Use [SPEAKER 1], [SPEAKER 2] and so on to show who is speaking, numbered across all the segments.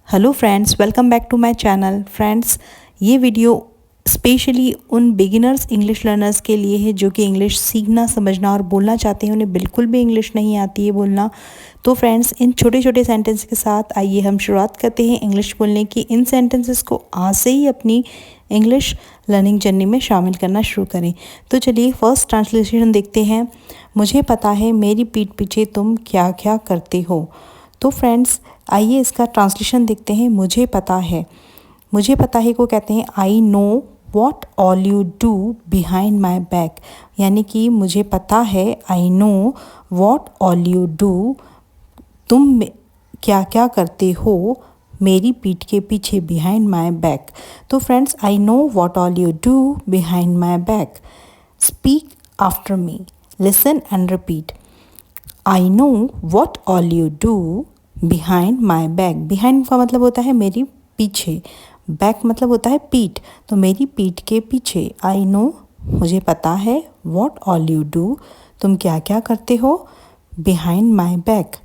[SPEAKER 1] Hello friends, welcome back to my channel. Friends, ये video specially उन beginners English learners के लिए है जो कि इंग्लिश सीखना, समझना और बोलना चाहते हैं, उन्हें बिल्कुल भी इंग्लिश नहीं आती है बोलना। तो फ्रेंड्स, इन छोटे छोटे सेंटेंस के साथ आइए हम शुरुआत करते हैं इंग्लिश बोलने की। इन सेंटेंसेस को आज से ही अपनी इंग्लिश लर्निंग जर्नी में शामिल करना शुरू करें। तो चलिए फर्स्ट ट्रांसलेशन देखते हैं। मुझे पता है मेरी पीठ पीछे तुम क्या क्या करते हो। तो फ्रेंड्स, आइए इसका ट्रांसलेशन देखते हैं। मुझे पता है, मुझे पता है को कहते हैं I know what all you do behind my back. यानी कि मुझे पता है, I know what all you do, तुम क्या क्या करते हो मेरी पीठ के पीछे, बिहाइंड माई बैक। तो friends, I know what all you do behind my back. Speak after me, listen and repeat. I know what all you do behind my back. Behind का मतलब होता है मेरी पीछे, बैक मतलब होता है पीठ। तो मेरी पीठ के पीछे, आई नो मुझे पता है, वॉट ऑल यू डू तुम क्या क्या करते हो, बिहाइंड माई बैक।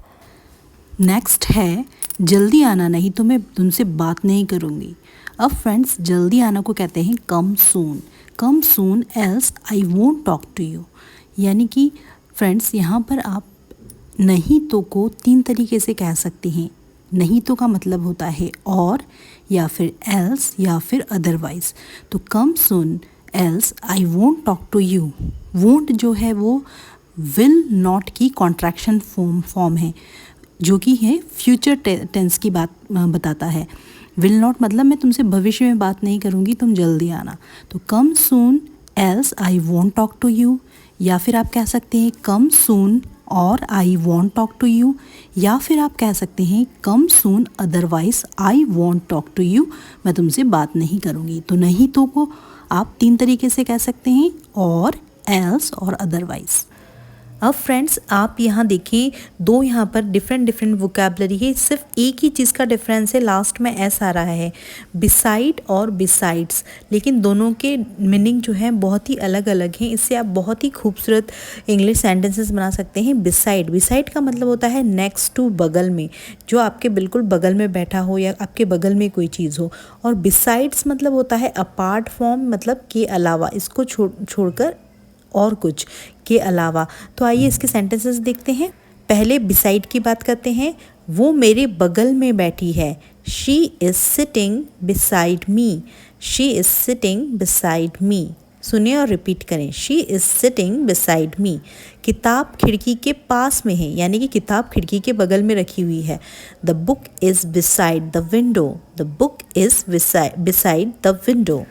[SPEAKER 1] नेक्स्ट है जल्दी आना, नहीं तो मैं तुमसे बात नहीं करूँगी। अब फ्रेंड्स, जल्दी आना को कहते हैं come soon. Come soon else I won't talk to you. यानी कि फ्रेंड्स, यहाँ पर आप नहीं तो को तीन तरीके से कह सकते हैं। नहीं तो का मतलब होता है और, या फिर एल्स, या फिर अदरवाइज। तो come soon else I won't talk to you. Won't जो है वो विल नॉट की कॉन्ट्रैक्शन फॉर्म है, जो कि है फ्यूचर टेंस की बात बताता है। विल नॉट मतलब मैं तुमसे भविष्य में बात नहीं करूँगी, तुम जल्दी आना। तो come soon else I won't talk to you, या फिर आप कह सकते हैं कम सून और I won't talk to you, या फिर आप कह सकते हैं come soon otherwise I won't talk to you, मैं तुमसे बात नहीं करूँगी। तो नहीं तो को आप तीन तरीके से कह सकते हैं, और, एल्स और अदरवाइज। अब फ्रेंड्स, आप यहाँ देखिए, दो यहाँ पर डिफरेंट वोकैबलरी है। सिर्फ एक ही चीज़ का डिफरेंस है, लास्ट में एस आ रहा है, बिसाइड और बिसाइड्स। लेकिन दोनों के मीनिंग जो है बहुत ही अलग अलग हैं। इससे आप बहुत ही खूबसूरत इंग्लिश सेंटेंसेस बना सकते हैं। बिसाइड, बिसाइड का मतलब होता है नेक्स्ट टू, बगल में, जो आपके बिल्कुल बगल में बैठा हो या आपके बगल में कोई चीज़ हो। और बिसाइड्स मतलब होता है अपार्ट फ्रॉम, मतलब के अलावा, इसको छोड़कर और कुछ के अलावा। तो आइए इसके सेंटेंसेस देखते हैं। पहले बिसाइड की बात करते हैं। वो मेरे बगल में बैठी है, she is sitting beside me. She is sitting beside me. सुनिए और रिपीट करें, she is sitting beside me. किताब खिड़की के पास में है, यानी कि किताब खिड़की के बगल में रखी हुई है। The book is beside the window. The book is beside the window.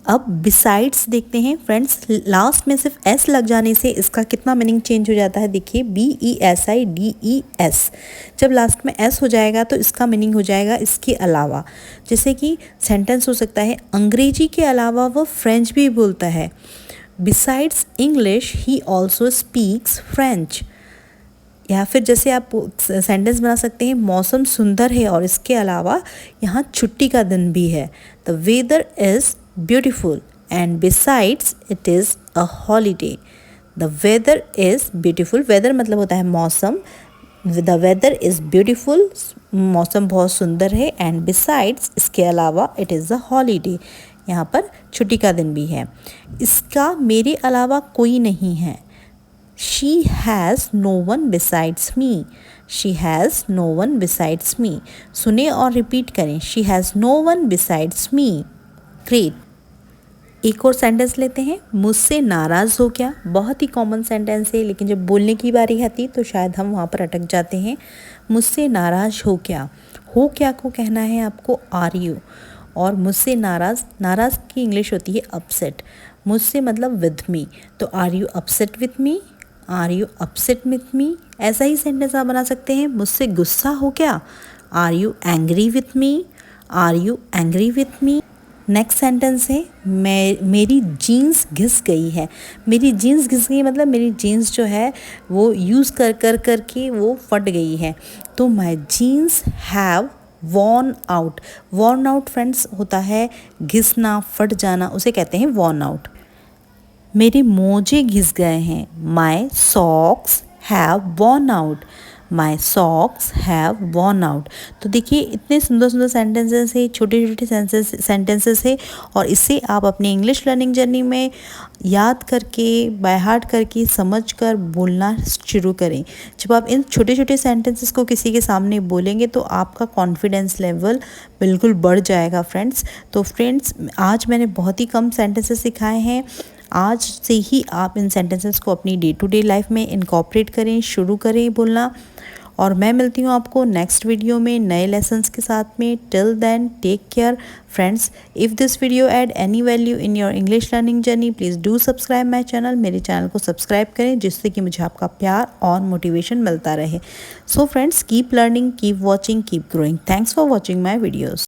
[SPEAKER 1] अब बिसाइड्स देखते हैं फ्रेंड्स। लास्ट में सिर्फ एस लग जाने से इसका कितना मीनिंग चेंज हो जाता है, देखिए, BESIDES। जब लास्ट में एस हो जाएगा तो इसका मीनिंग हो जाएगा इसके अलावा। जैसे कि सेंटेंस हो सकता है, अंग्रेजी के अलावा वो फ्रेंच भी बोलता है। Besides English he also speaks French. या फिर जैसे आप सेंटेंस बना सकते हैं, मौसम सुंदर है और इसके अलावा यहाँ छुट्टी का दिन भी है। The weather is beautiful and besides it is a holiday. The weather is beautiful. weather मतलब होता है मौसम। The weather is beautiful, मौसम बहुत सुंदर है। and besides, इसके अलावा, it is a holiday, यहाँ पर छुट्टी का दिन भी है। इसका मेरे अलावा कोई नहीं है। She has no one besides me. She has no one besides me. सुने और रिपीट करें, She has no one besides me. Great. एक और सेंटेंस लेते हैं। मुझसे नाराज़ हो क्या। बहुत ही कॉमन सेंटेंस है, लेकिन जब बोलने की बारी आती तो शायद हम वहाँ पर अटक जाते हैं। मुझसे नाराज़ हो क्या। हो क्या को कहना है आपको आर यू, और मुझसे नाराज़ की इंग्लिश होती है अपसेट। मुझसे मतलब विद मी, तो are you upset with me, are you upset with me. ऐसा ही सेंटेंस आप बना सकते हैं। मुझसे गुस्सा हो क्या, are you angry with me, are you angry with me. Next sentence है, मेरी जीन्स घिस गई है। मेरी जीन्स घिस गई मतलब मेरी जीन्स जो है वो यूज़ कर के वो फट गई है। तो my jeans have worn out. Worn out friends होता है घिसना, फट जाना, उसे कहते हैं वॉर्न आउट। मेरे मोजे घिस गए हैं, my socks have worn out. My socks have worn out. तो देखिए इतने सुंदर सुंदर सेंटेंसेस है, छोटे छोटे सेंटेंसेस है, और इससे आप अपनी इंग्लिश लर्निंग जर्नी में याद करके, बाय हार्ट करके, समझ कर बोलना शुरू करें। जब आप इन छोटे छोटे सेंटेंसेस को किसी के सामने बोलेंगे तो आपका कॉन्फिडेंस लेवल बिल्कुल बढ़ जाएगा फ्रेंड्स। तो फ्रेंड्स, आज मैंने बहुत ही कम सेंटेंसेस सिखाए हैं। आज से ही आप इन सेंटेंसेस को अपनी डे टू डे लाइफ में इनकॉर्पोरेट करें, शुरू करें बोलना। और मैं मिलती हूँ आपको नेक्स्ट वीडियो में नए लेसन्स के साथ में। Till then take care friends. If this video add any value in your English learning journey, please do subscribe my channel. मेरे चैनल को सब्सक्राइब करें जिससे कि मुझे आपका प्यार और मोटिवेशन मिलता रहे। So friends, keep learning, keep watching, keep growing. Thanks for watching my videos.